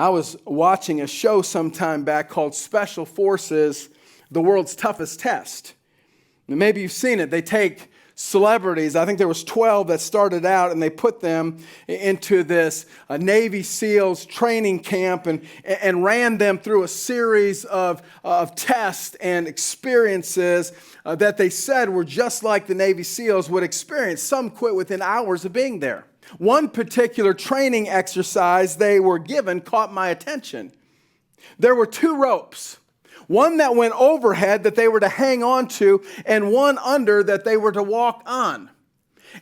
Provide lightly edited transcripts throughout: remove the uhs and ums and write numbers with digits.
I was watching a show some time back called Special Forces, The World's Toughest Test. And maybe you've seen it. They take celebrities, I think there was 12 that started out, and they put them into this Navy SEALs training camp and ran them through a series of tests and experiences that they said were just like the Navy SEALs would experience. Some quit within hours of being there. One particular training exercise they were given caught my attention. There were two ropes. One that went overhead that they were to hang on to, and one under that they were to walk on.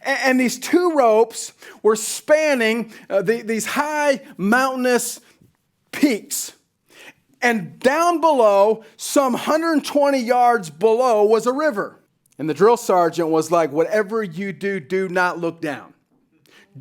And these two ropes were spanning these high mountainous peaks. And down below, some 120 yards below, was a river. And the drill sergeant was like, whatever you do, do not look down.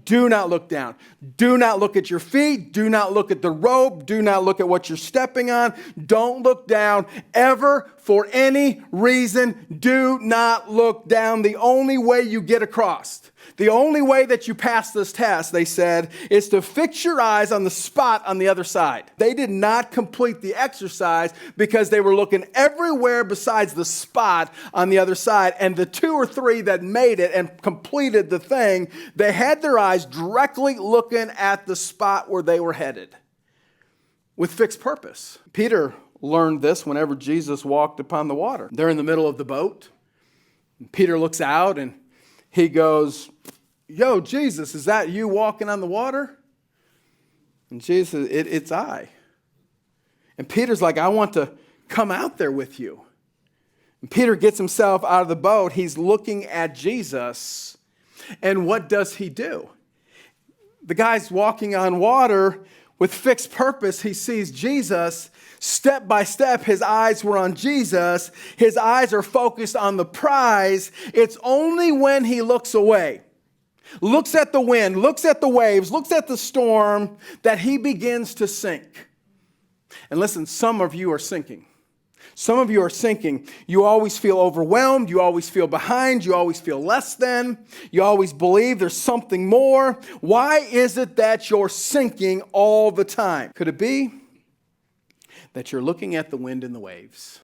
Do not look down. Do not look at your feet. Do not look at the rope. Do not look at what you're stepping on. Don't look down ever for any reason. Do not look down. The only way you get across, the only way that you pass this test, they said, is to fix your eyes on the spot on the other side. They did not complete the exercise because they were looking everywhere besides the spot on the other side. And the two or three that made it and completed the thing, they had their eyes directly looking at the spot where they were headed with fixed purpose. Peter learned this whenever Jesus walked upon the water. They're in the middle of the boat. Peter looks out and he goes, "Yo, Jesus, is that you walking on the water?" And Jesus says, it's I. And Peter's like, "I want to come out there with you." And Peter gets himself out of the boat. He's looking at Jesus. And what does he do? The guy's walking on water with fixed purpose. He sees Jesus. Step by step, his eyes were on Jesus. His eyes are focused on the prize. It's only when he looks away, looks at the wind, looks at the waves, looks at the storm, that he begins to sink. And listen, some of you are sinking. Some of you are sinking. You always feel overwhelmed. You always feel behind. You always feel less than. You always believe there's something more. Why is it that you're sinking all the time? Could it be that you're looking at the wind and the waves?